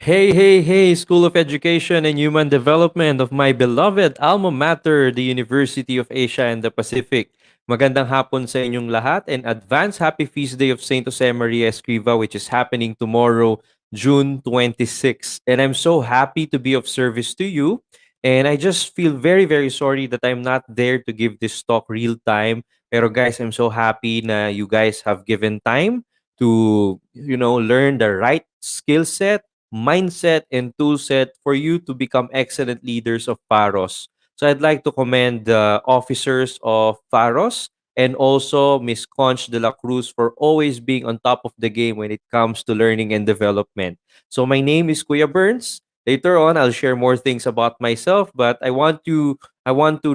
Hey, hey, hey, School of Education and Human Development of my beloved alma mater, the University of Asia and the Pacific. Magandang hapon sa inyong lahat and advance happy feast day of Saint Jose Maria Escriva, which is happening tomorrow, June 26th. And I'm so happy to be of service to you. And I just feel very, very sorry that I'm not there to give this talk real time. Pero guys, I'm so happy na you guys have given time to, learn the right skill set, mindset, and tool set for you to become excellent leaders of Pharos. So I'd like to commend the officers of Pharos and also Miss Conch de la Cruz for always being on top of the game when it comes to learning and development. So my name is Kuya Burns. Later on, I'll share more things about myself, but I want to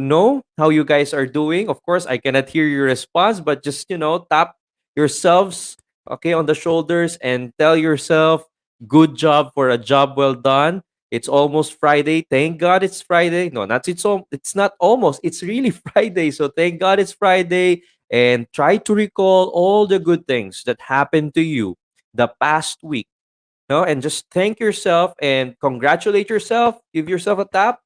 know how you guys are doing. Of course, I cannot hear your response, but just tap yourselves okay on the shoulders and tell yourself good job for a job well done. It's almost Friday. Thank God it's Friday. No, not it's not almost. It's really Friday. So thank God it's Friday and try to recall all the good things that happened to you the past week. No, and just thank yourself and congratulate yourself. Give yourself a tap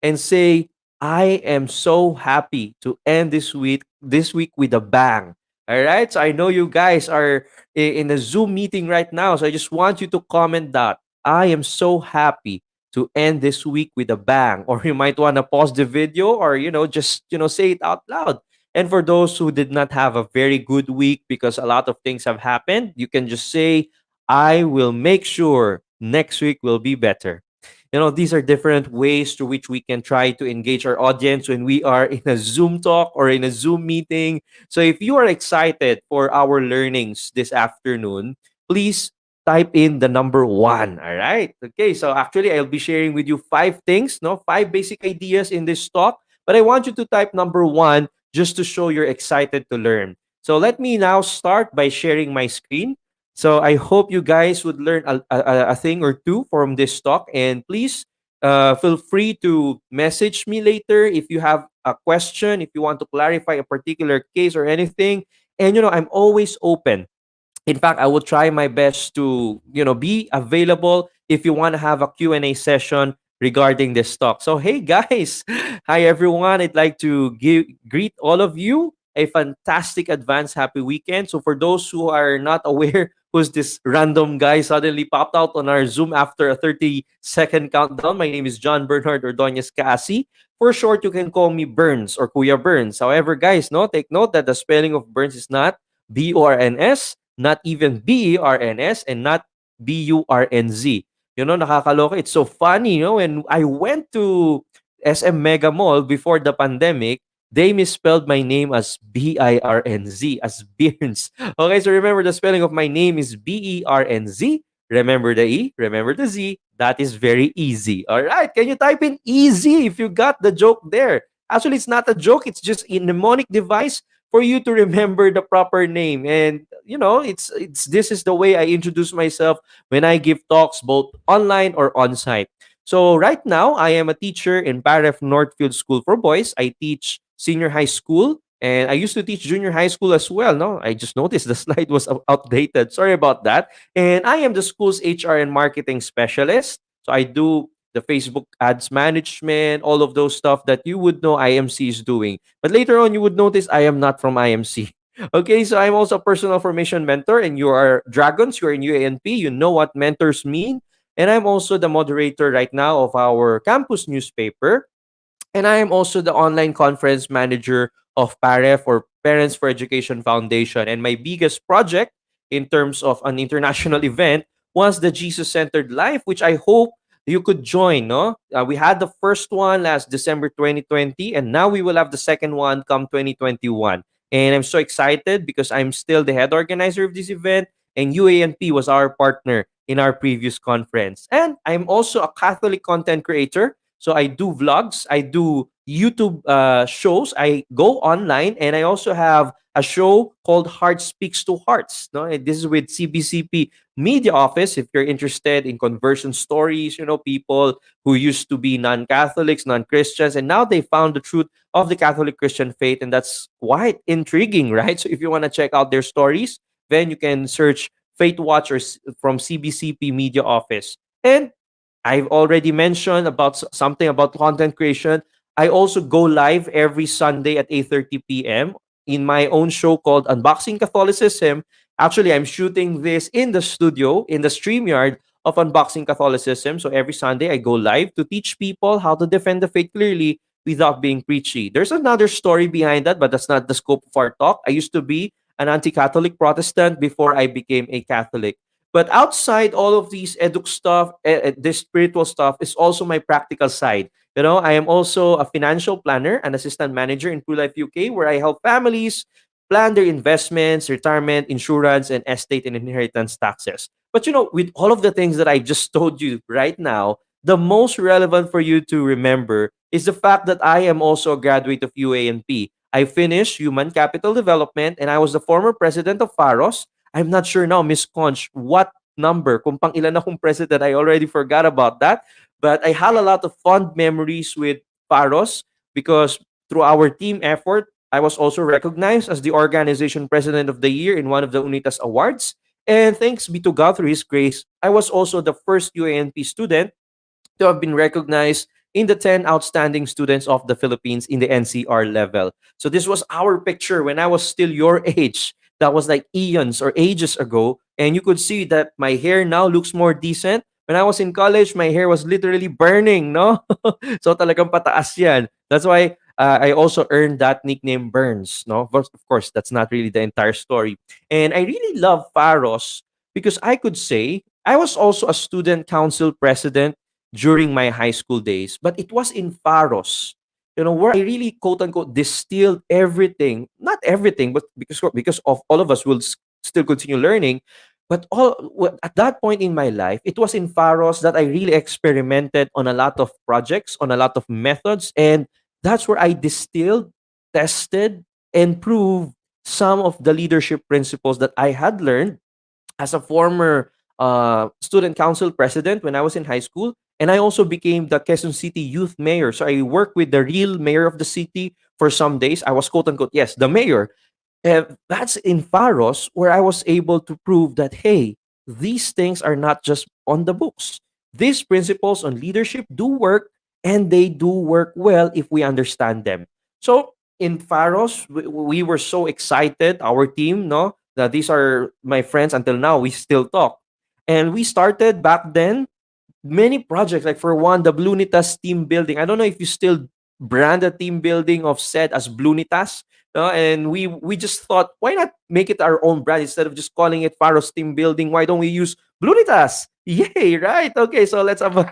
and say, "I am so happy to end this week with a bang." All right. So I know you guys are in a Zoom meeting right now. So I just want you to comment that I am so happy to end this week with a bang. Or you might want to pause the video or just say it out loud. And for those who did not have a very good week because a lot of things have happened, you can just say, I will make sure next week will be better. These are different ways through which we can try to engage our audience when we are in a Zoom talk or in a Zoom meeting. So if you are excited for our learnings this afternoon, please type in the number one. All right. Okay. So actually, I'll be sharing with you five things, no, five basic ideas in this talk. But I want you to type number one just to show you're excited to learn. So let me now start by sharing my screen. So I hope you guys would learn a thing or two from this talk. And please feel free to message me later if you have a question, if you want to clarify a particular case or anything. And, I'm always open. In fact, I will try my best to be available if you want to have a Q&A session regarding this talk. So hey guys, hi everyone. I'd like to greet all of you a fantastic advance happy weekend. So for those who are not aware who's this random guy suddenly popped out on our Zoom after a 30-second countdown, my name is John Bernard Ordonez Casi. For short, you can call me Burns or Kuya Burns. However, guys, no, take note that the spelling of Burns is not Burns, not even BERNS, and not BURNZ. Nakakaloka. It's so funny, when I went to SM Mega Mall before the pandemic, they misspelled my name as BIRNZ, as Bearns. Okay, so remember the spelling of my name is BERNZ. Remember the E, remember the Z. That is very easy. All right, can you type in easy if you got the joke there? Actually, it's not a joke, it's just a mnemonic device for you to remember the proper name. And it's this is the way I introduce myself when I give talks both online or on site. So right now I am a teacher in Paref Northfield School for Boys. I teach senior high school and I used to teach junior high school as well. No, I just noticed the slide was outdated. Sorry about that. And I am the school's HR and marketing specialist. So I do the Facebook ads management, all of those stuff that you would know IMC is doing. But later on, you would notice I am not from IMC. Okay, so I'm also a personal formation mentor, and you are Dragons, you're in UANP, you know what mentors mean. And I'm also the moderator right now of our campus newspaper. And I am also the online conference manager of PAREF or Parents for Education Foundation. And my biggest project in terms of an international event was the Jesus Centered Life, which I hope you could join. No, we had the first one last December 2020, and now we will have the second one come 2021. And I'm so excited because I'm still the head organizer of this event, and UANP was our partner in our previous conference. And I'm also a Catholic content creator, so I do vlogs, I do YouTube shows, I go online, and I also have a show called Heart Speaks to Hearts. No, and this is with CBCP Media Office. If you're interested in conversion stories, people who used to be non-Catholics, non-Christians, and now they found the truth of the Catholic Christian faith, and that's quite intriguing, right? So if you want to check out their stories, then you can search Faith Watch from CBCP Media Office. And I've already mentioned about something about content creation. I also go live every Sunday at 8:30 p.m. in my own show called Unboxing Catholicism. Actually, I'm shooting this in the studio, in the StreamYard of Unboxing Catholicism. So every Sunday, I go live to teach people how to defend the faith clearly without being preachy. There's another story behind that, but that's not the scope of our talk. I used to be an anti-Catholic Protestant before I became a Catholic. But outside all of these edu stuff, this spiritual stuff is also my practical side. You know, I am also a financial planner and assistant manager in True Life UK, where I help families plan their investments, retirement, insurance, and estate and inheritance taxes. But you know, with all of the things that I just told you right now, the most relevant for you to remember is the fact that I am also a graduate of UANP. I finished Human Capital Development and I was the former president of Faros. I'm not sure now, Miss Conch, what number, kung pang ilan akong president, I already forgot about that. But I had a lot of fond memories with Faros because through our team effort, I was also recognized as the organization president of the year in one of the UNITAS awards. And thanks be to God through His grace, I was also the first UANP student to have been recognized in the 10 outstanding students of the Philippines in the NCR level. So this was our picture when I was still your age. That was like eons or ages ago. And you could see that my hair now looks more decent. When I was in college, my hair was literally burning, no? So talagang pataas yan. That's why I also earned that nickname Burns, no? But of course, that's not really the entire story. And I really love Faros because I could say I was also a student council president during my high school days, but it was in Faros, you know, where I really quote unquote distilled everything, not everything, but because of all of us will still continue learning. But at that point in my life, it was in Faros that I really experimented on a lot of projects, on a lot of methods, and that's where I distilled, tested, and proved some of the leadership principles that I had learned as a former student council president when I was in high school. And I also became the Quezon City youth mayor. So I worked with the real mayor of the city for some days. I was quote unquote, yes, the mayor. That's in Faros where I was able to prove that, hey, these things are not just on the books. These principles on leadership do work and they do work well if we understand them. So in Faros, we were so excited, our team, no? That these are my friends until now, we still talk. And we started back then many projects. Like for one, the Blunitas team building. I don't know if you still brand the team building of said as Blunitas. No? And we just thought, why not make it our own brand instead of just calling it Faros team building? Why don't we use Blunitas? Yay, right? Okay, so let's have a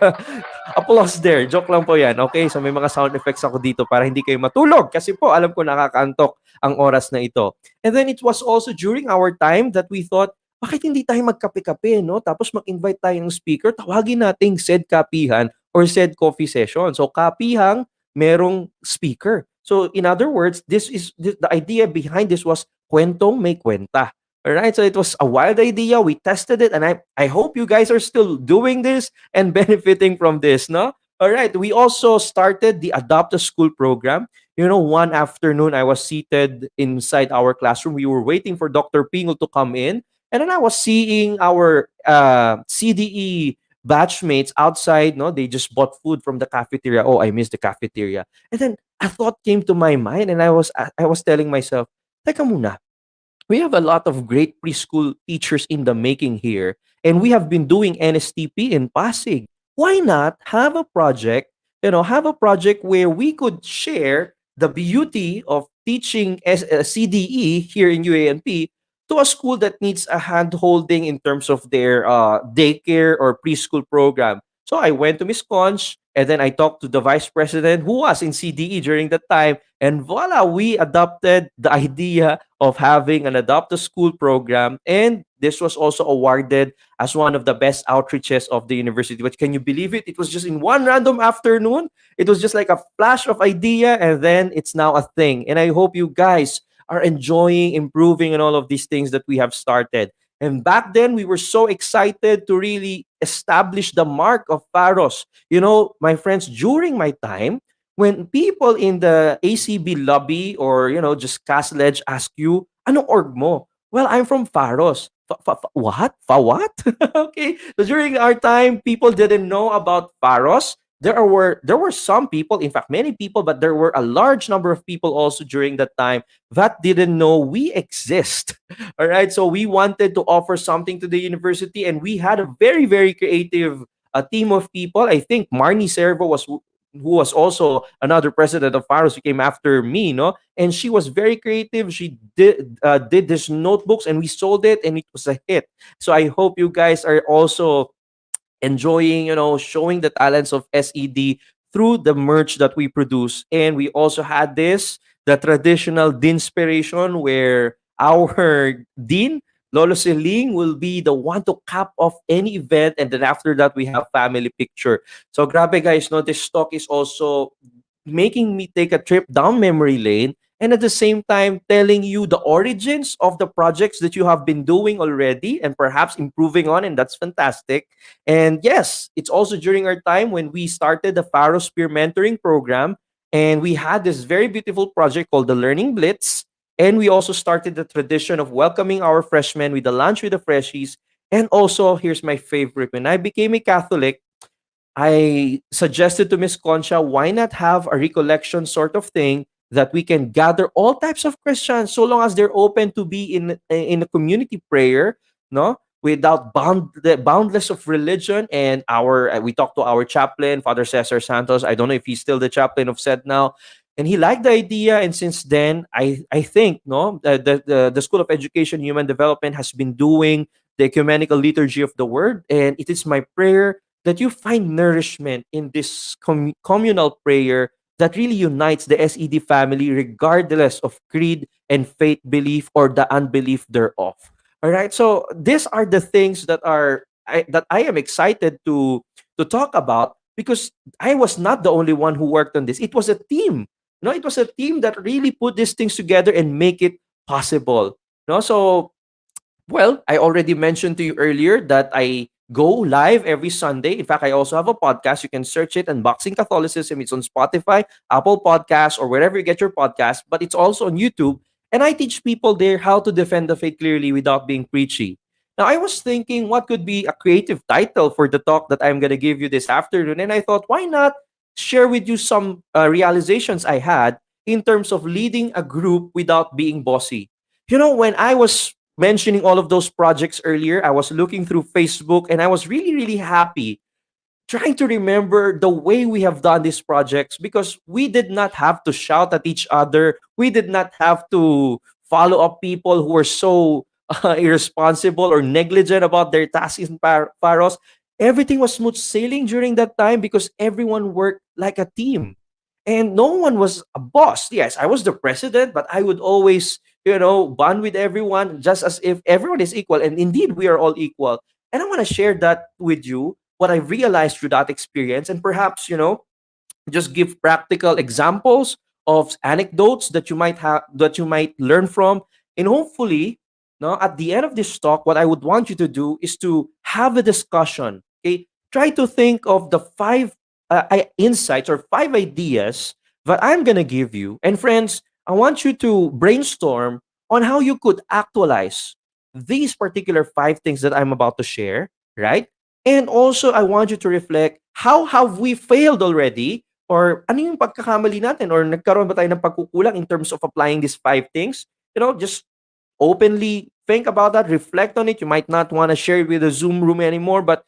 applause there. Joke lang po yan. Okay, so may mga sound effects ako dito para hindi kayo matulog. Kasi po, alam ko nakakaantok ang oras na ito. And then it was also during our time that we thought, bakit hindi tayo magkape-kape, no? Tapos mag-invite tayo ng speaker, tawagin nating said kapihan or said coffee session. So kapihang merong speaker. So in other words, the idea behind this was kwentong may kwenta. All right, so it was a wild idea. We tested it, and I hope you guys are still doing this and benefiting from this, no? All right, we also started the Adopt a School program. You know, one afternoon I was seated inside our classroom. We were waiting for Dr. Pingo to come in. And then I was seeing our CDE batchmates outside. No, they just bought food from the cafeteria. Oh, I miss the cafeteria. And then a thought came to my mind, and I was telling myself, "Teka muna, we have a lot of great preschool teachers in the making here, and we have been doing NSTP in Pasig. Why not have a project, have a project where we could share the beauty of teaching CDE here in UANP to a school that needs a hand holding in terms of their daycare or preschool program." So I went to Miss Conch, and then I talked to the vice president who was in CDE during that time, and voila, we adopted the idea of having an adopt a school program. And this was also awarded as one of the best outreaches of the university. But can you believe it? It was just in one random afternoon. It was just like a flash of idea, and then it's now a thing. And I hope you guys are enjoying, improving, and all of these things that we have started. And back then, we were so excited to really establish the mark of Faros. You know, my friends, during my time, when people in the ACB lobby or, just Casledge ask you, anong org mo? Well, I'm from Faros. What? What? Okay. So during our time, people didn't know about Faros. There were some people, in fact, many people, but there were a large number of people also during that time that didn't know we exist. All right. So we wanted to offer something to the university, and we had a very, very creative team of people. I think Marnie Servo was who was also another president of Faros who came after me, no? And she was very creative. She did this notebooks, and we sold it, and it was a hit. So I hope you guys are also enjoying, showing the talents of SED through the merch that we produce. And we also had the traditional Dinspiration, where our Dean, Lolo Siling, will be the one to cap off any event. And then after that, we have family picture. So grabe guys, no, this talk is also making me take a trip down memory lane, and at the same time telling you the origins of the projects that you have been doing already and perhaps improving on, and that's fantastic. And yes, it's also during our time when we started the Faro Spear Mentoring Program, and we had this very beautiful project called the Learning Blitz. And we also started the tradition of welcoming our freshmen with the lunch with the freshies. And also, here's my favorite: when I became a Catholic, I suggested to Miss Concha, why not have a recollection sort of thing that we can gather all types of Christians so long as they're open to be in a community prayer, no? Without boundless of religion. And we talked to our chaplain, Father Cesar Santos. I don't know if he's still the chaplain of SED now. And he liked the idea, and since then, I think, no, the School of Education and Human Development has been doing the ecumenical liturgy of the word, and it is my prayer that you find nourishment in this communal prayer that really unites the SED family regardless of creed and faith belief or the unbelief thereof. All right. So these are the things that I am excited to talk about, because I was not the only one who worked on this. It was a team. No, it was a team that really put these things together and make it possible. No, so well, I already mentioned to you earlier that I go live every Sunday. In fact, I also have a podcast. You can search it, Unboxing Catholicism. It's on Spotify, Apple Podcasts, or wherever you get your podcast, but it's also on YouTube. And I teach people there how to defend the faith clearly without being preachy. Now, I was thinking what could be a creative title for the talk that I'm going to give you this afternoon. And I thought, why not share with you some realizations I had in terms of leading a group without being bossy. When I was mentioning all of those projects earlier, I was looking through Facebook, and I was really, really happy trying to remember the way we have done these projects, because we did not have to shout at each other. We did not have to follow up people who were so irresponsible or negligent about their tasks in Paros. Everything was smooth sailing during that time because everyone worked like a team. And no one was a boss. Yes, I was the president, but I would always, bond with everyone just as if everyone is equal. And indeed, we are all equal. And I want to share that with you, what I realized through that experience, and perhaps, just give practical examples of anecdotes that you might learn from. And hopefully, no, at the end of this talk, what I would want you to do is to have a discussion. Okay, try to think of the five insights or five ideas that I'm gonna give you. And friends, I want you to brainstorm on how you could actualize these particular five things that I'm about to share, right? And also, I want you to reflect, how have we failed already? Or ano yung pagkakamali natin? Or nagkaroon ba tayo ng pagkukulang in terms of applying these five things? Just openly think about that, reflect on it. You might not want to share it with a Zoom room anymore, but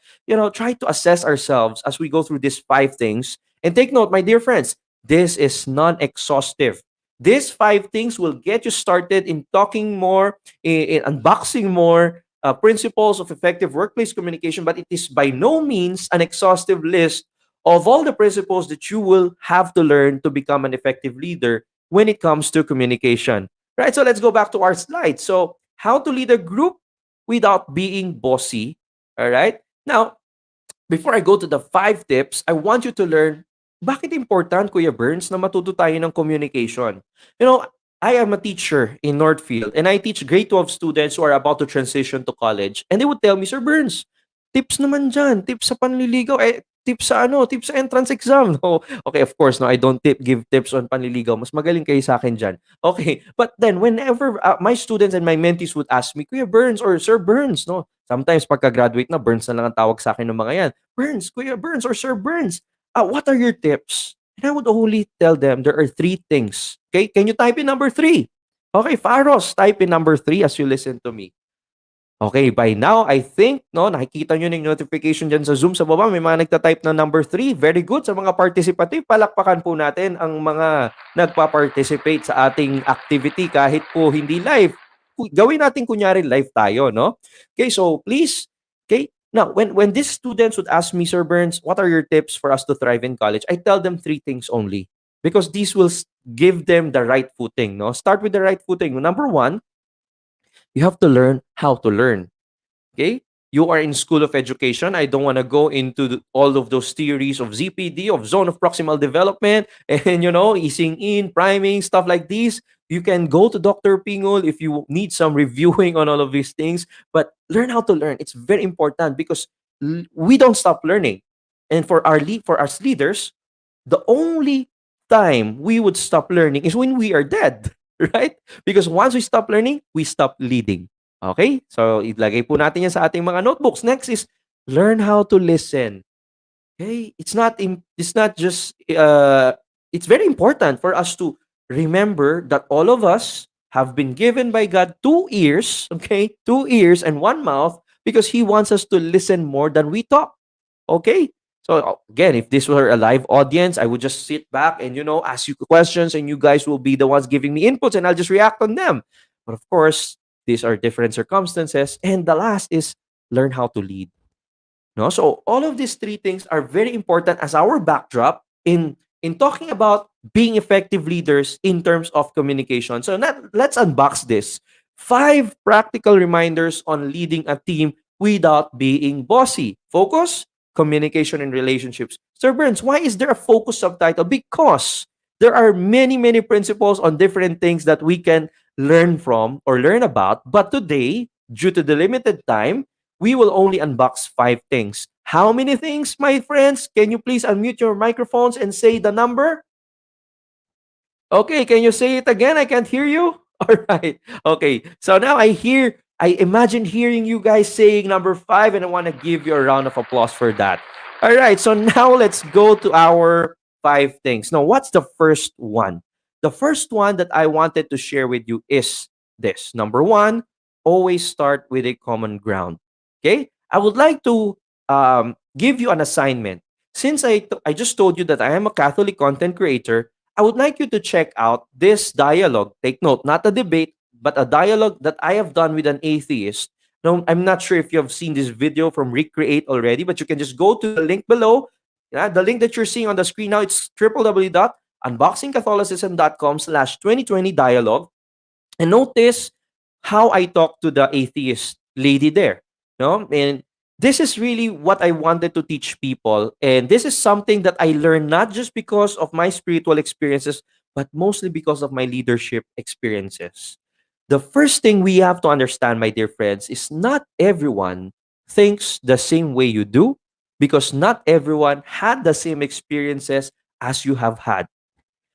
try to assess ourselves as we go through these five things. And take note, my dear friends, this is non-exhaustive. These five things will get you started in talking more, in unboxing more principles of effective workplace communication, but it is by no means an exhaustive list of all the principles that you will have to learn to become an effective leader when it comes to communication. Right, so let's go back to our slide. So, how to lead a group without being bossy. All right. Now, before I go to the five tips, I want you to learn bakit important, Kuya Burns, na matuto tayo ng communication. You know, I am a teacher in Northfield, and I teach grade 12 students who are about to transition to college. And they would tell me, Sir Burns, tips naman dyan, tips sa panliligaw. tips sa ano, tips sa entrance exam. No? Okay, of course, no, I don't give tips on panliligaw. Mas magaling kayo sa akin dyan. Okay, but then whenever my students and my mentees would ask me, Kuya Burns or Sir Burns, no? Sometimes pagka-graduate na, Burns na lang ang tawag sa akin ng mga yan. Burns, Kuya Burns or Sir Burns, what are your tips? And I would only tell them there are three things. Okay, can you type in number three? Okay, Faros, type in number three as you listen to me. Okay, by now, I think, no, nakikita nyo na yung notification dyan sa Zoom sa baba. May mga nagtatype na number 3. Very good. Sa mga participative, palakpakan po natin ang mga nagpa-participate sa ating activity kahit po hindi live. Gawin natin kunyari live tayo, no? Okay, so please, okay, now, when these students would ask me, Sir Burns, what are your tips for us to thrive in college? I tell them three things only because these will give them the right footing, no? Start with the right footing. Number one, you have to learn how to learn. Okay? You are in School of Education. I don't want to go into all of those theories of ZPD, of zone of proximal development, and easing in, priming, stuff like this. You can go to Dr. Pingol if you need some reviewing on all of these things, but learn how to learn. It's very important because we don't stop learning. And for us leaders, the only time we would stop learning is when we are dead, right? Because once we stop learning, we stop leading. Okay? So, ilagay po natin yan sa ating mga notebooks. Next is, learn how to listen. Okay? It's not just, it's very important for us to remember that all of us have been given by God 2 ears, okay? 2 ears and 1 mouth because He wants us to listen more than we talk. Okay? So again, if this were a live audience, I would just sit back and ask you questions, and you guys will be the ones giving me inputs, and I'll just react on them. But of course, these are different circumstances. And the last is learn how to lead. No, so all of these three things are very important as our backdrop in talking about being effective leaders in terms of communication. So let's unbox this. 5 practical reminders on leading a team without being bossy. Focus, communication, and relationships. Sir Burns, why is there a focus subtitle? Because there are many, many principles on different things that we can learn from or learn about. But today, due to the limited time, we will only unbox 5 things. How many things, my friends? Can you please unmute your microphones and say the number? Okay, can you say it again? I can't hear you. All right. Okay. So now I imagine hearing you guys saying number 5, and I want to give you a round of applause for that. All right. So now let's go to our 5 things. Now, what's the first one? The first one that I wanted to share with you is this. Number 1, always start with a common ground. Okay? I would like to give you an assignment. Since I just told you that I am a Catholic content creator, I would like you to check out this dialogue. Take note, not a debate, but a dialogue that I have done with an atheist. Now, I'm not sure if you have seen this video from Recreate already, but you can just go to the link below. Yeah, the link that you're seeing on the screen now, it's www.unboxingcatholicism.com/2020 dialogue. And notice how I talk to the atheist lady there. No? And this is really what I wanted to teach people. And this is something that I learned not just because of my spiritual experiences, but mostly because of my leadership experiences. The first thing we have to understand, my dear friends, is not everyone thinks the same way you do because not everyone had the same experiences as you have had.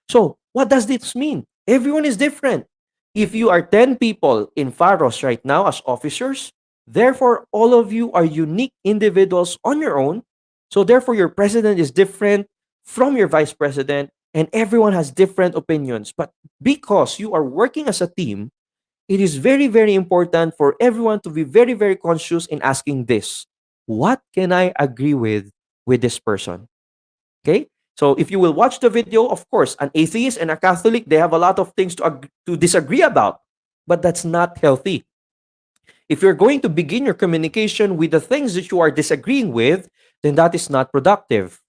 So, what does this mean? Everyone is different. If you are 10 people in Faros right now as officers, therefore, all of you are unique individuals on your own. So, therefore, your president is different from your vice president, and everyone has different opinions. But because you are working as a team, it is very, very important for everyone to be very, very conscious in asking this: what can I agree with this person? Okay? So if you will watch the video, of course, an atheist and a Catholic, they have a lot of things to disagree about, but that's not healthy. If you're going to begin your communication with the things that you are disagreeing with, then that is not productive.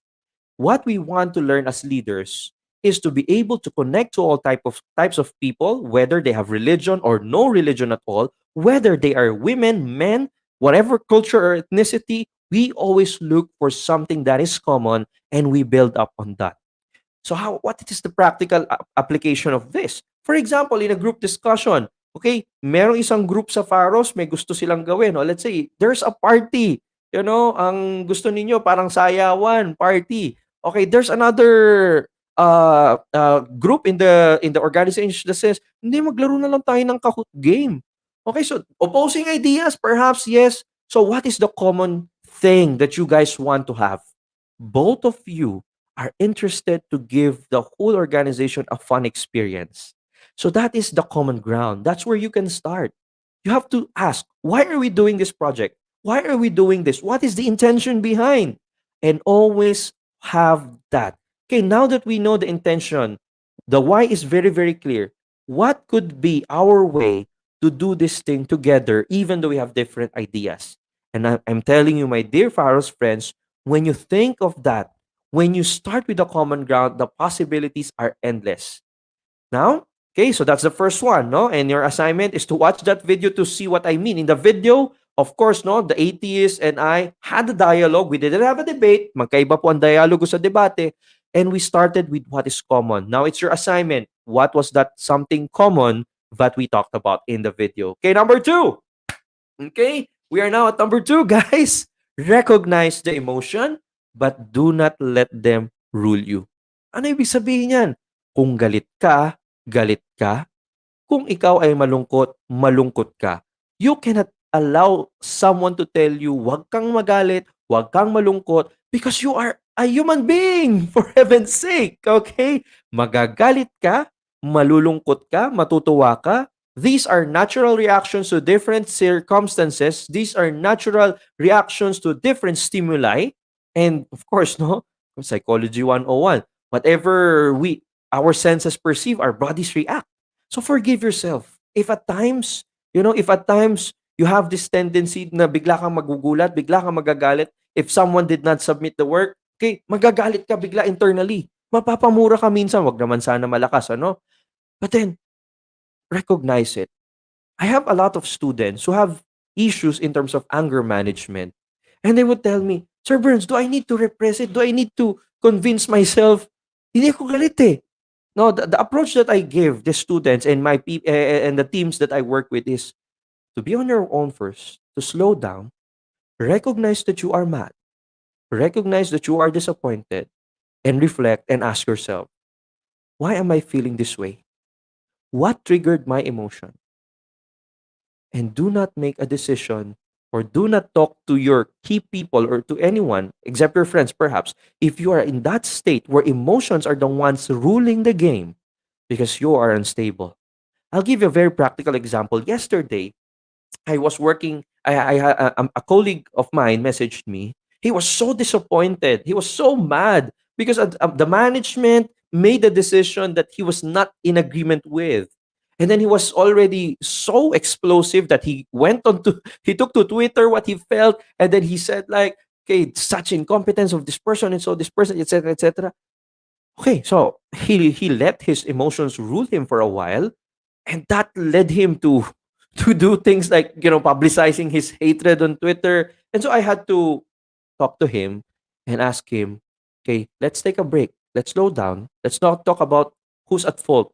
What we want to learn as leaders is to be able to connect to all types of people, whether they have religion or no religion at all, whether they are women, men, whatever culture or ethnicity. We always look for something that is common and we build up on that. So what is the practical application of this? For example, in a group discussion, okay, merong isang group sa Faros, may gusto silang gawin. O let's say, there's a party Ang gusto ninyo parang sayawan, party. Okay, there's another group in the organization that says, hindi, maglaro na lang tayo ng Kahoot game. Okay, so opposing ideas, perhaps, yes. So what is the common thing that you guys want to have? Both of you are interested to give the whole organization a fun experience. So that is the common ground. That's where you can start. You have to ask, why are we doing this project? Why are we doing this? What is the intention behind? And always have that. Okay, now that we know the intention, the why is very, very clear. What could be our way to do this thing together, even though we have different ideas? And I'm telling you, my dear Pharaoh's friends, when you think of that, when you start with the common ground, the possibilities are endless. Now, okay, so that's the first one, no? And your assignment is to watch that video to see what I mean. In the video, of course, no, the atheist and I had a dialogue. We didn't have a debate. Magkaiba po ang dialogo sa debate. And we started with what is common. Now, it's your assignment. What was that something common that we talked about in the video? Okay, number two. Okay, we are now at number two, guys. Recognize the emotion, but do not let them rule you. Ano ibig sabihin yan? Kung galit ka, galit ka. Kung ikaw ay malungkot, malungkot ka. You cannot allow someone to tell you, wag kang magalit, wag kang malungkot, because you are a human being, for heaven's sake. Okay? Magagalit ka, malulungkot ka, matutuwa ka. These are natural reactions to different circumstances. These are natural reactions to different stimuli. And of course, no, psychology 101. Whatever our senses perceive, our bodies react. So forgive yourself. If at times you have this tendency na bigla kang magugulat, bigla kang magagalit, if someone did not submit the work, okay, magagalit ka bigla internally. Mapapamura ka minsan, wag naman sana malakas, ano? But then, recognize it. I have a lot of students who have issues in terms of anger management. And they would tell me, Sir Burns, do I need to repress it? Do I need to convince myself? Hindi ako galit eh. No, the approach that I give the students and and the teams that I work with is to be on your own first, to slow down, recognize that you are mad, recognize that you are disappointed, and reflect and ask yourself, why am I feeling this way? What triggered my emotion? And do not make a decision or do not talk to your key people or to anyone, except your friends perhaps, if you are in that state where emotions are the ones ruling the game because you are unstable. I'll give you a very practical example. Yesterday, I was working. A colleague of mine messaged me. He was so disappointed. He was so mad because the management made a decision that he was not in agreement with. And then he was already so explosive that he took to Twitter what he felt, and then he said like, "Okay, such incompetence of this person, and so this person, etc., etc." Okay, so he let his emotions rule him for a while, and that led him to to do things like publicizing his hatred on Twitter. And so I had to talk to him and ask him, okay, let's take a break, let's slow down, let's not talk about who's at fault.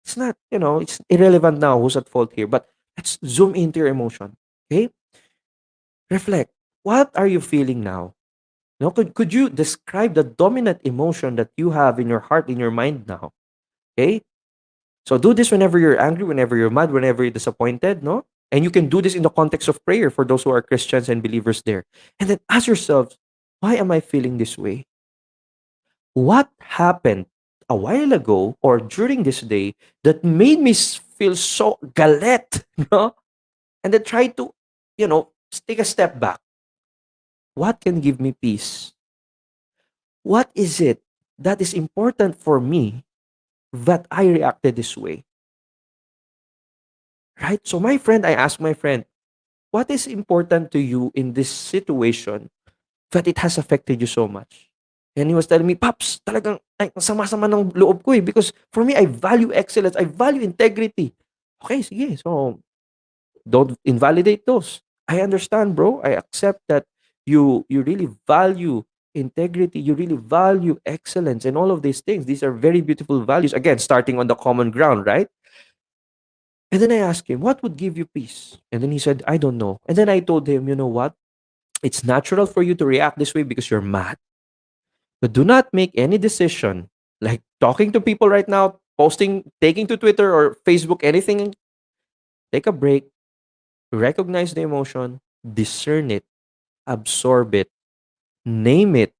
It's not, it's irrelevant now who's at fault here, but let's zoom into your emotion. Okay, reflect, what are you feeling now? Could you describe the dominant emotion that you have in your heart, in your mind now? Okay, so do this whenever you're angry, whenever you're mad, whenever you're disappointed, no? And you can do this in the context of prayer for those who are Christians and believers there. And then ask yourselves, why am I feeling this way? What happened a while ago or during this day that made me feel so galet, no? And then try to, take a step back. What can give me peace? What is it that is important for me that I reacted this way? Right? So I asked my friend, what is important to you in this situation that it has affected you so much? And he was telling me, Paps, talagang ay, sama-sama ng loob ko eh. Because for me, I value excellence. I value integrity. Okay, sige. So, don't invalidate those. I understand, bro. I accept that you really value integrity. You really value excellence and all of these things. These are very beautiful values. Again, starting on the common ground, right? And then I asked him, what would give you peace? And then he said, I don't know. And then I told him, you know what? It's natural for you to react this way because you're mad. But do not make any decision like talking to people right now, posting, taking to Twitter or Facebook, anything. Take a break, recognize the emotion, discern it, absorb it, name it,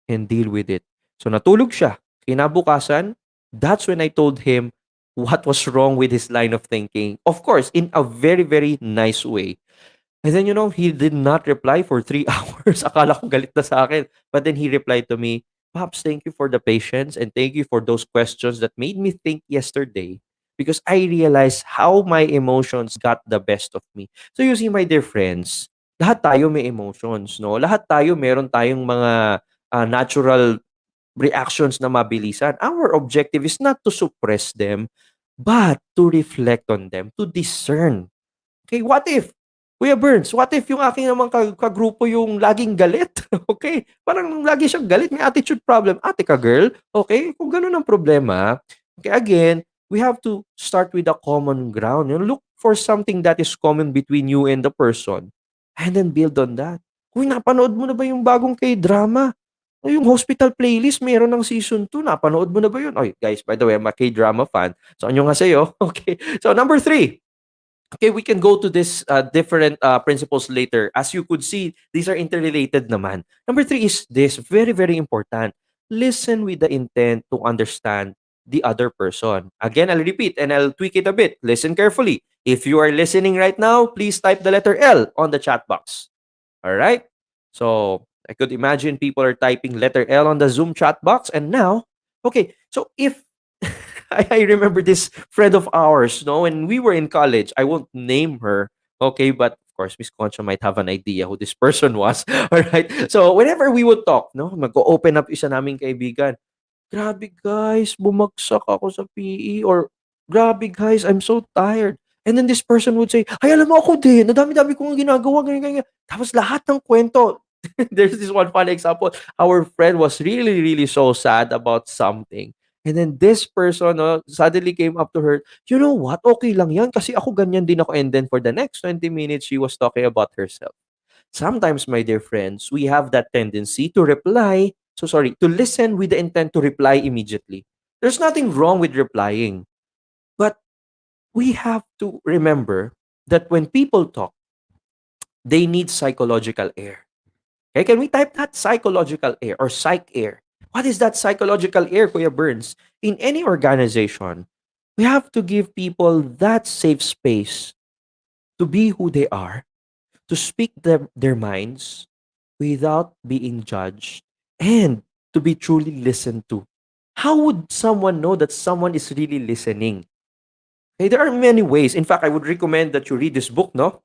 and deal with it. So natulog siya. Kinabukasan, that's when I told him what was wrong with his line of thinking. Of course, in a very, very nice way. And then, he did not reply for 3 hours. Akala ko galit na sa akin. But then he replied to me, Pops, thank you for the patience and thank you for those questions that made me think yesterday because I realized how my emotions got the best of me. So you see, my dear friends, lahat tayo may emotions, no? Lahat tayo meron tayong mga natural reactions na mabilisan. Our objective is not to suppress them, but to reflect on them, to discern. Okay, what if? Kuya Burns, what if yung aking namang kagrupo yung laging galit? Okay? Parang lagi siyang galit, may attitude problem. Ate ka, girl. Okay? Kung ganun ang problema, okay, again, we have to start with a common ground. Look for something that is common between you and the person and then build on that. Uy, napanood mo na ba yung bagong K-drama? O yung Hospital Playlist, meron ng season 2. Napanood mo na ba yun? Oy, guys, by the way, I'm a K-drama fan. So, anyo nga sa'yo? Okay. So, number 3. Okay, we can go to this different principles later. As you could see, these are interrelated naman. Number 3 is this, very, very important. Listen with the intent to understand the other person. Again, I'll repeat and I'll tweak it a bit. Listen carefully. If you are listening right now, please type the letter L on the chat box. All right? So, I could imagine people are typing letter L on the Zoom chat box. And now, okay, so if I remember this friend of ours, no, when we were in college, I won't name her, okay, but of course, Miss Concha might have an idea who this person was. All right. So, whenever we would talk, no, mag-open up isa naming kaibigan. Grabe guys, bumagsak ako sa PE or grabe guys, I'm so tired. And then this person would say, ay alam mo ako din, nadami-dami kong ginagawa, ganyan, ganyan. Tapos lahat ng kwento. There's this one funny example. Our friend was really, really so sad about something. And then this person suddenly came up to her, you know what, okay lang yan kasi ako ganyan din ako. And then for the next 20 minutes, she was talking about herself. Sometimes, my dear friends, we have that tendency to to listen with the intent to reply immediately. There's nothing wrong with replying, but we have to remember that when people talk, they need psychological air. Okay, can we type that psychological air or psych air? What is that psychological air, Kuya Burns? In any organization, we have to give people that safe space to be who they are, to speak their minds without being judged, and to be truly listened to. How would someone know that someone is really listening? Okay, there are many ways. In fact, I would recommend that you read this book, no?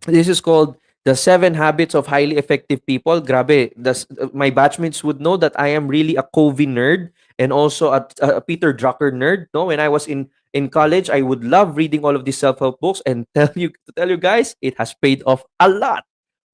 This is called The Seven Habits of Highly Effective People. Grabe, my batchmates would know that I am really a Covey nerd and also a Peter Drucker nerd. No, when I was in college, I would love reading all of these self-help books and tell you guys, it has paid off a lot.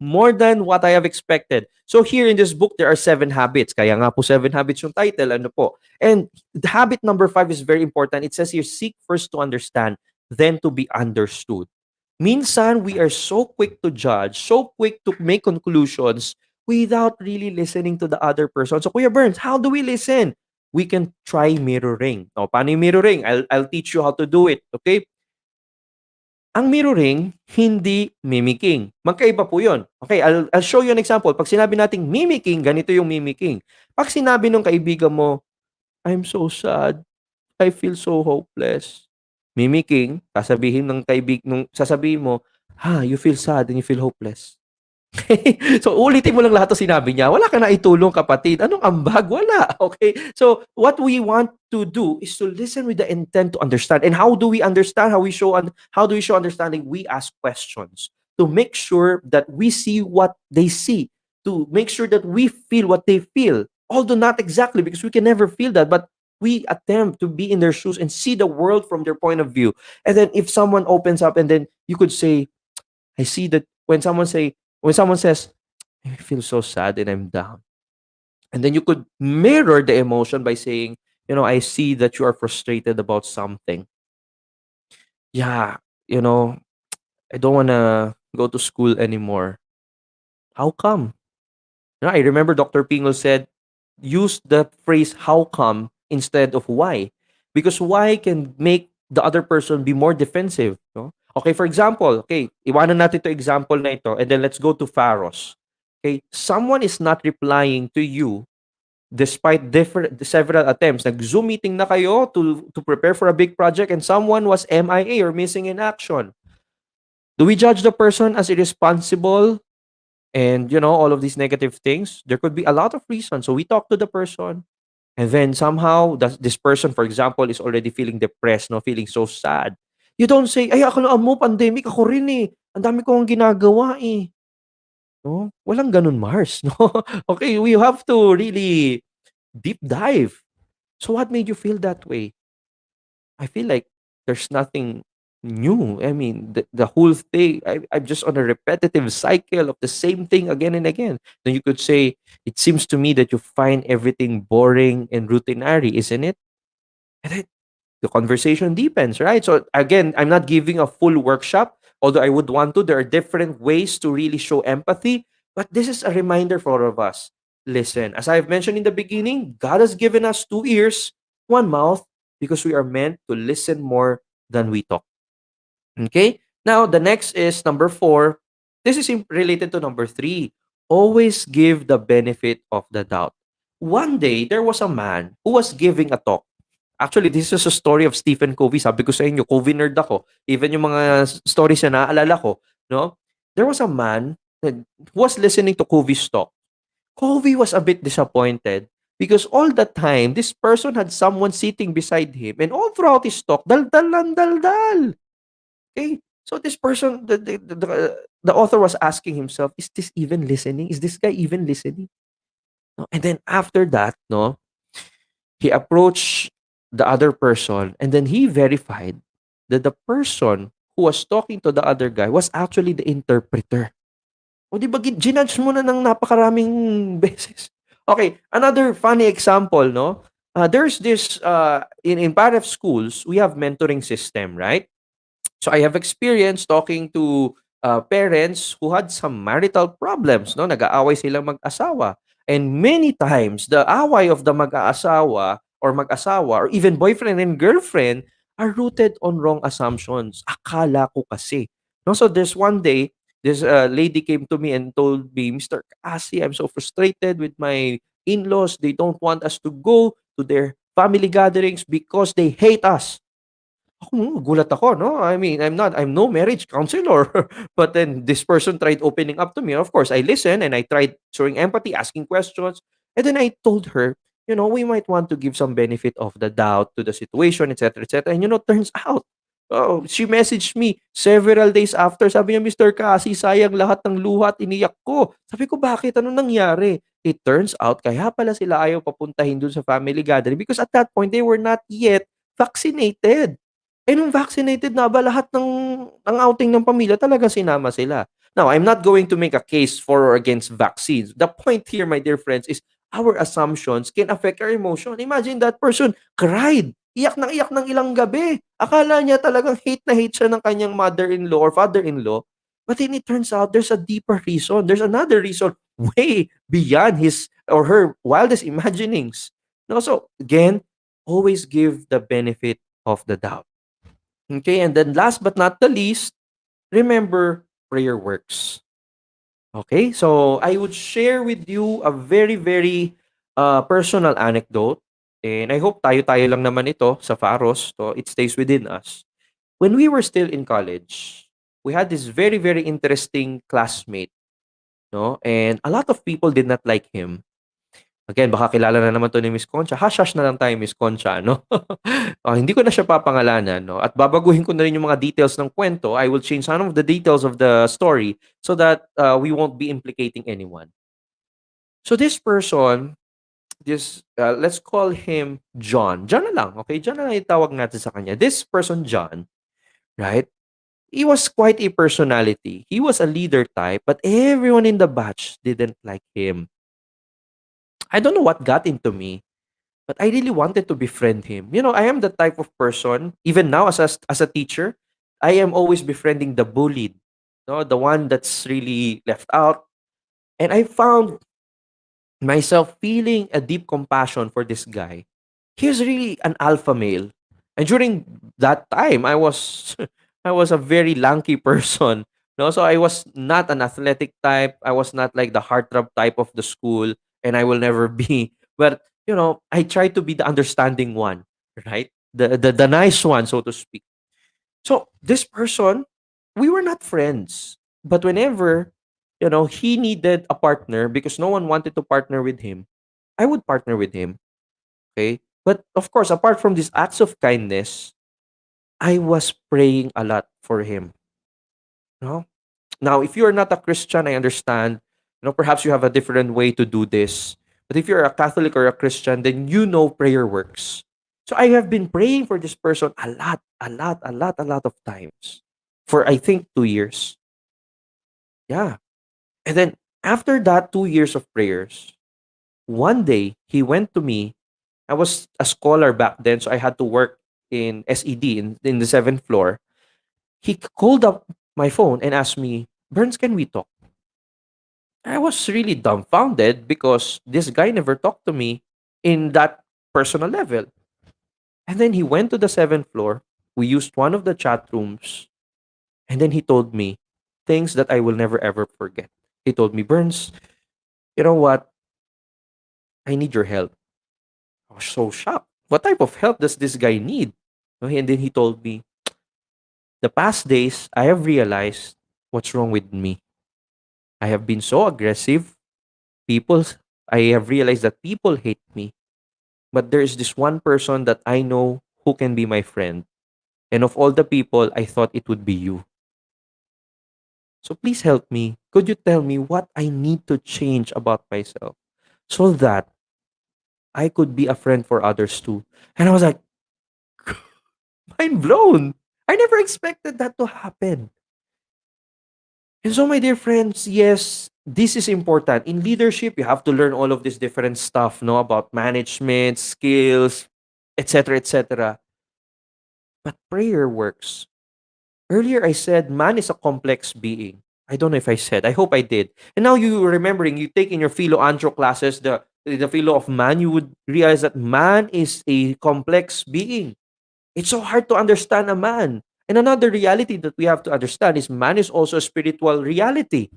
More than what I have expected. So here in this book, there are 7 habits. Kaya nga po 7 habits yung title. Ano po? And the habit number 5 is very important. It says here, seek first to understand, then to be understood. Minsan, we are so quick to judge, so quick to make conclusions without really listening to the other person. So, Kuya Burns, how do we listen? We can try mirroring. O, paano yung mirroring? I'll teach you how to do it. Okay? Ang mirroring, hindi mimicking. Magkaiba po yun. Okay, I'll show you an example. Pag sinabi nating mimicking, ganito yung mimicking. Pag sinabi ng kaibigan mo, I'm so sad, I feel so hopeless. Mimicking, sasabihin mo, you feel sad and you feel hopeless. So, ulitin mo lang lahat ng sinabi niya. Wala ka na itulong, kapatid. Anong ambag? Wala. Okay? So, what we want to do is to listen with the intent to understand. And how do we understand? How do we show understanding? We ask questions to make sure that we see what they see, to make sure that we feel what they feel. Although not exactly, because we can never feel that, but we attempt to be in their shoes and see the world from their point of view. And then if someone opens up and then you could say, I see that when someone says, I feel so sad and I'm down. And then you could mirror the emotion by saying, I see that you are frustrated about something. Yeah, I don't want to go to school anymore. How come? I remember Dr. Pingle said, use the phrase how come instead of why. Because why can make the other person be more defensive. No? Okay, for example, okay, iwanan natin to example na ito and then let's go to Pharos. Okay, someone is not replying to you despite different several attempts. Nag-Zoom meeting na kayo to prepare for a big project and someone was MIA or missing in action. Do we judge the person as irresponsible and all of these negative things? There could be a lot of reasons. So we talk to the person and then somehow this person, for example, is already feeling depressed, no, feeling so sad. You don't say, ay, akalaan mo, pandemic, ako rin eh. Ang dami kong ginagawa eh. No? Walang ganun, Mars. No? Okay, we have to really deep dive. So what made you feel that way? I feel like there's nothing new. I mean, the whole thing, I'm just on a repetitive cycle of the same thing again and again. Then you could say, it seems to me that you find everything boring and routinary, isn't it? And then the conversation deepens, right? So again, I'm not giving a full workshop, although I would want to. There are different ways to really show empathy, but this is a reminder for all of us. Listen, as I've mentioned in the beginning, God has given us two ears, one mouth, because we are meant to listen more than we talk. Okay? Now, the next is number 4. This is related to number 3. Always give the benefit of the doubt. One day, there was a man who was giving a talk. Actually, this is a story of Stephen Covey. Sabi ko sa inyo, Covey nerd ako. Even yung mga stories na naaalala ko, no? There was a man who was listening to Covey's talk. Covey was a bit disappointed because all the time, this person had someone sitting beside him and all throughout his talk, dal-dal lang dal-dal. Okay? So this person, the author was asking himself, is this even listening? Is this guy even listening? No? And then after that, no, he approached the other person and then he verified that the person who was talking to the other guy was actually the interpreter. O di ba ginudge mo na ng napakaraming beses? Okay, another funny example, no? There's this in paref schools, we have mentoring system, right? So I have experience talking to parents who had some marital problems, no? Nag-aaway silang mag-asawa. And many times, the away of the mag-aasawa or mag-asawa or even boyfriend and girlfriend are rooted on wrong assumptions. Akala ko kasi. No? So there's one day, this lady came to me and told me, Mr. Kasi, I'm so frustrated with my in-laws. They don't want us to go to their family gatherings because they hate us. Ako, gulat ako, no? I mean, I'm no marriage counselor. But then this person tried opening up to me. Of course, I listened and I tried showing empathy, asking questions. And then I told her, we might want to give some benefit of the doubt to the situation, etc., etc. And turns out, oh, she messaged me several days after. Sabi niya, Mr. Kasi, sayang lahat ng luha at iniyak ko. Sabi ko, bakit? Ano nangyari? It turns out, kaya pala sila ayaw papuntahin dun sa family gathering because at that point, they were not yet vaccinated. Eh, nung vaccinated na ba lahat ng outing ng pamilya talagang sinama sila. Now, I'm not going to make a case for or against vaccines. The point here, my dear friends, is our assumptions can affect our emotion. Imagine that person cried. Iyak ng ilang gabi. Akala niya talagang hate na hate siya ng kanyang mother-in-law or father-in-law. But then it turns out there's a deeper reason. There's another reason way beyond his or her wildest imaginings. No, so again, always give the benefit of the doubt. Okay, and then last but not the least, remember prayer works. Okay, so I would share with you a very, very personal anecdote. And I hope tayo-tayo lang naman ito sa Faros. So it stays within us. When we were still in college, we had this very, very interesting classmate. No? And a lot of people did not like him. Again, baka kilala na naman 'to ni Miss Concha. Hush-hush na lang tayo, Miss Concha, no? Hindi ko na siya papangalanan, no? At babaguhin ko na rin yung mga details ng kwento. I will change some of the details of the story so that we won't be implicating anyone. So this person, let's call him John. John na lang, okay? John na lang itawag natin sa kanya. This person, John, right? He was quite a personality. He was a leader type, but everyone in the batch didn't like him. I don't know what got into me, but I really wanted to befriend him. I am the type of person, even now as a teacher, I am always befriending the bullied, no, the one that's really left out. And I found myself feeling a deep compassion for this guy. He was really an alpha male. And during that time, I was I was a very lanky person. No, so I was not an athletic type. I was not like the heartthrob type of the school, and I will never be. But I tried to be the understanding one, right? The nice one, so to speak. So this person, we were not friends. But whenever, he needed a partner because no one wanted to partner with him, I would partner with him. Okay. But of course, apart from these acts of kindness, I was praying a lot for him. No? Now, if you're not a Christian, I understand. Perhaps you have a different way to do this. But if you're a Catholic or a Christian, then you know prayer works. So I have been praying for this person a lot, a lot, a lot, a lot of times for I think 2 years. Yeah. And then after that 2 years of prayers, one day he went to me. I was a scholar back then, so I had to work in SED in the seventh floor. He called up my phone and asked me, Burns, can we talk? I was really dumbfounded because this guy never talked to me in that personal level. And then he went to the seventh floor. We used one of the chat rooms. And then he told me things that I will never ever forget. He told me, Burns, you know what? I need your help. I was so shocked. What type of help does this guy need? Okay, and then he told me, the past days, I have realized what's wrong with me. I have been so aggressive. People, I have realized that people hate me. But there is this one person that I know who can be my friend. And of all the people, I thought it would be you. So please help me. Could you tell me what I need to change about myself so that I could be a friend for others too? And I was like, mind blown. I never expected that to happen. And so, my dear friends, yes, this is important. In leadership, you have to learn all of this different stuff, no, about management, skills, etc., etc. But prayer works. Earlier, I said man is a complex being. I don't know if I said. I hope I did. And now you remembering, you take in your philo antro classes the philo of man, you would realize that man is a complex being. It's so hard to understand a man. And another reality that we have to understand is man is also a spiritual reality.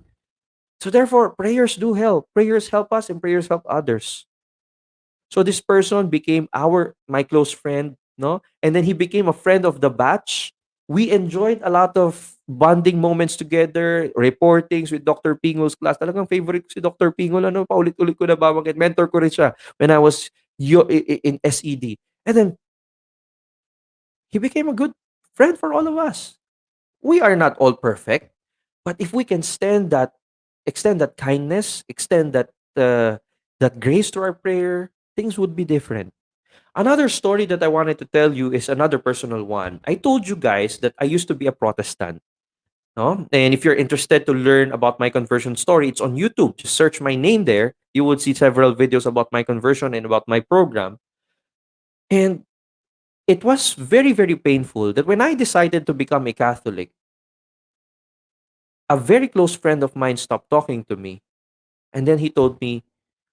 So therefore, prayers do help. Prayers help us and prayers help others. So this person became my close friend, no? And then he became a friend of the batch. We enjoyed a lot of bonding moments together, reportings with Dr. Pingol's class. Talagang favorite ko si Dr. Pingol. Ano, paulit-ulit ko na babangkit. Mentor ko rin siya when I was in SED. And then he became a good friend for all of us. We are not all perfect, but if we can extend that kindness, extend that grace to our prayer, things would be different. Another story that I wanted to tell you is another personal one. I told you guys that I used to be a Protestant. No? And if you're interested to learn about my conversion story, it's on YouTube. Just search my name there. You would see several videos about my conversion and about my program. And it was very, very painful that when I decided to become a Catholic, a very close friend of mine stopped talking to me. And then he told me,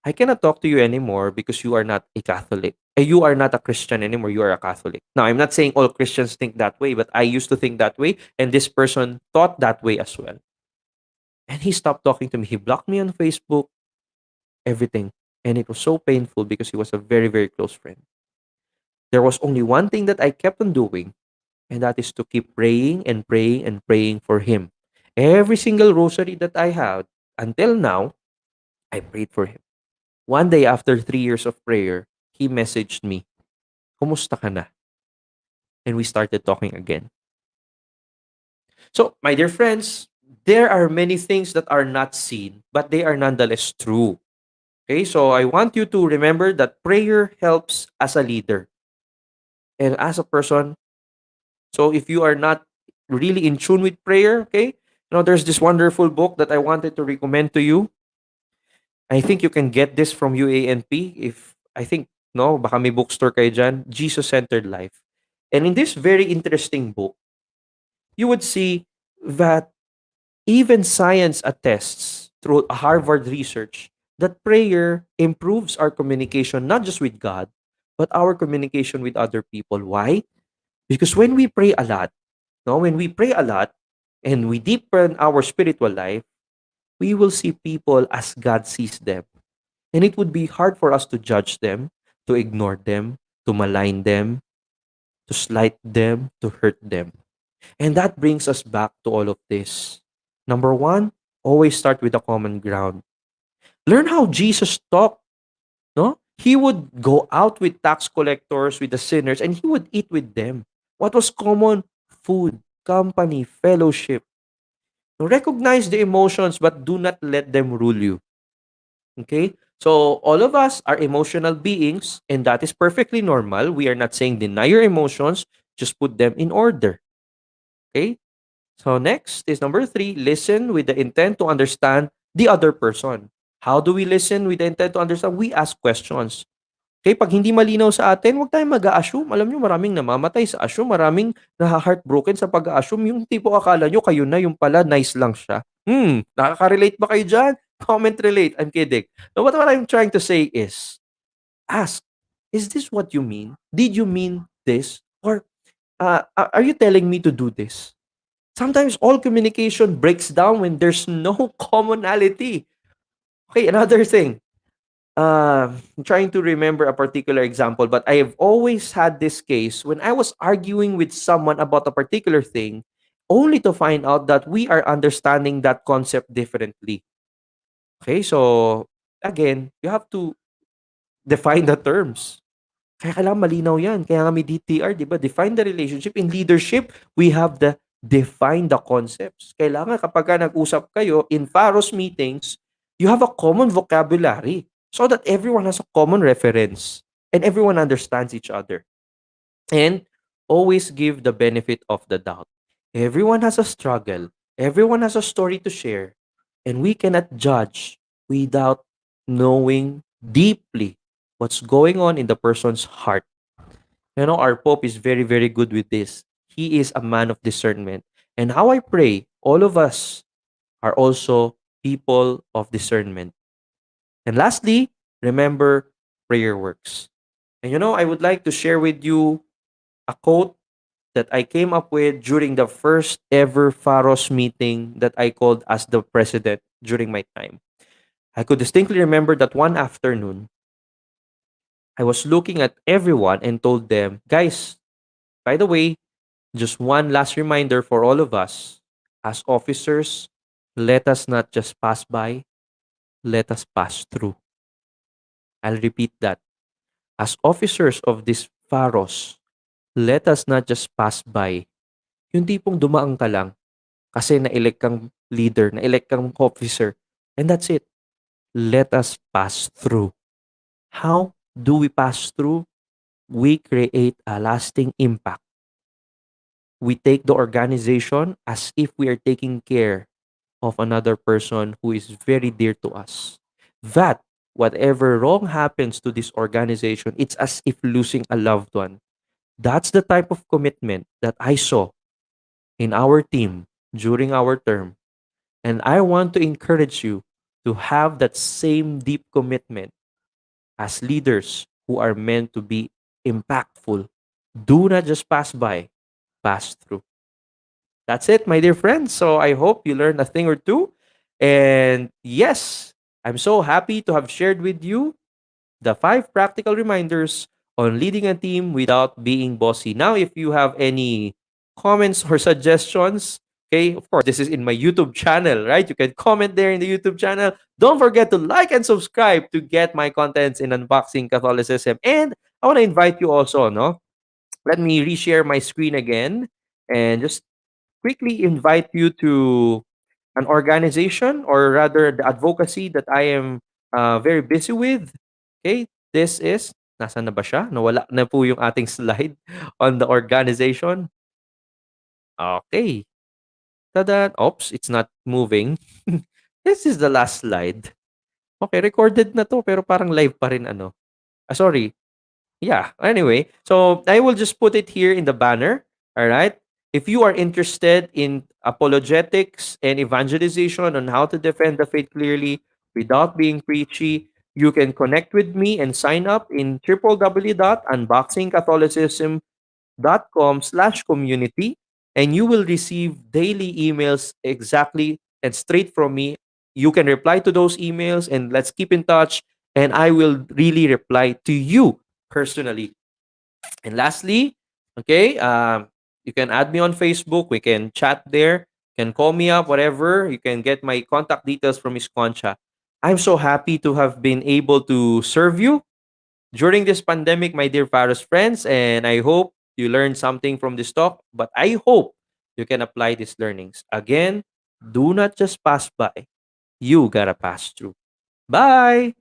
I cannot talk to you anymore because you are not a Catholic. You are not a Christian anymore. You are a Catholic. Now, I'm not saying all Christians think that way, but I used to think that way. And this person thought that way as well. And he stopped talking to me. He blocked me on Facebook, everything. And it was so painful because he was a very, very close friend. There was only one thing that I kept on doing, and that is to keep praying and praying and praying for him. Every single rosary that I had until now, I prayed for him. One day after 3 years of prayer, he messaged me, Kumusta ka na? And we started talking again. So, my dear friends, there are many things that are not seen, but they are nonetheless true. Okay, so I want you to remember that prayer helps as a leader and as a person. So, if you are not really in tune with prayer, okay, there's this wonderful book that I wanted to recommend to you. I think you can get this from UANP. If I think no, baka may bookstore kayo dyan, Jesus-centered life. And in this very interesting book, you would see that even science attests through Harvard research that prayer improves our communication not just with God, but our communication with other people. Why? Because when we pray a lot, no, when we pray a lot and we deepen our spiritual life, we will see people as God sees them. And it would be hard for us to judge them, to ignore them, to malign them, to slight them, to hurt them. And that brings us back to all of this. Number one, always start with a common ground. Learn how Jesus talked, no? He would go out with tax collectors, with the sinners, and he would eat with them. What was common? Food, company, fellowship. Recognize the emotions, but do not let them rule you. Okay? So, all of us are emotional beings, and that is perfectly normal. We are not saying deny your emotions, just put them in order. Okay? So next is number three, listen with the intent to understand the other person. How do we listen with the intent to understand? We ask questions. Okay, pag hindi malinaw sa atin, huwag tayong mag-a-assume. Alam nyo, maraming namamatay sa assume, maraming naha-heartbroken sa pag-a-assume. Yung tipo akala nyo, kayo na, yung pala, nice lang siya. Nakaka-relate ba kayo dyan? Comment relate. I'm kidding. So what I'm trying to say is, ask, is this what you mean? Did you mean this? Or are you telling me to do this? Sometimes all communication breaks down when there's no commonality. Okay, another thing. I'm trying to remember a particular example, but I have always had this case when I was arguing with someone about a particular thing, only to find out that we are understanding that concept differently. Okay, so again, you have to define the terms. Kaya kailangan malinaw yan. Kaya nga may DTR, di ba? Define the relationship. In leadership, we have the define the concepts. Kailangan kapag ka nag-usap kayo in Pharos meetings, you have a common vocabulary so that everyone has a common reference and everyone understands each other. And always give the benefit of the doubt. Everyone has a struggle. Everyone has a story to share. And we cannot judge without knowing deeply what's going on in the person's heart. You know, our Pope is very, very good with this. He is a man of discernment. And how I pray, all of us are also people of discernment. And lastly, remember, prayer works. And you know, I would like to share with you a quote that I came up with during the first ever Pharos meeting that I called as the president during my time. I could distinctly remember that one afternoon, I was looking at everyone and told them, guys, by the way, just one last reminder for all of us. As officers, let us not just pass by, let us pass through. I'll repeat that. As officers of this Pharos, let us not just pass by. Yung tipong dumaang ka lang kasi na-elect kang leader, na-elect kang officer, and that's it. Let us pass through. How do we pass through? We create a lasting impact. We take the organization as if we are taking care of another person who is very dear to us. That whatever wrong happens to this organization, it's as if losing a loved one. That's the type of commitment that I saw in our team during our term. And I want to encourage you to have that same deep commitment as leaders who are meant to be impactful. Do not just pass by, pass through. That's it, my dear friends. So I hope you learned a thing or two. And yes, I'm so happy to have shared with you the 5 practical reminders on leading a team without being bossy. Now, if you have any comments or suggestions, okay, of course, this is in my YouTube channel, right? You can comment there in the YouTube channel. Don't forget to like and subscribe to get my contents in Unboxing Catholicism. And I want to invite you also, no? Let me reshare my screen again and just quickly invite you to an organization or rather the advocacy that I am very busy with. Okay, this is, nasa na ba siya? Nawala na po yung ating slide on the organization. Okay. Tada! Oops, it's not moving. This is the last slide. Okay, recorded na to pero parang live pa rin ano. Sorry. Yeah, anyway. So, I will just put it here in the banner. All right? If you are interested in apologetics and evangelization on how to defend the faith clearly without being preachy, you can connect with me and sign up in www.unboxingcatholicism.com/community, and you will receive daily emails exactly and straight from me. You can reply to those emails and let's keep in touch, and I will really reply to you personally. And lastly, okay, you can add me on Facebook. We can chat there. You can call me up, whatever. You can get my contact details from Miss Concha. I'm so happy to have been able to serve you during this pandemic, my dear Faros friends, and I hope you learned something from this talk, but I hope you can apply these learnings. Again, do not just pass by. You gotta pass through. Bye!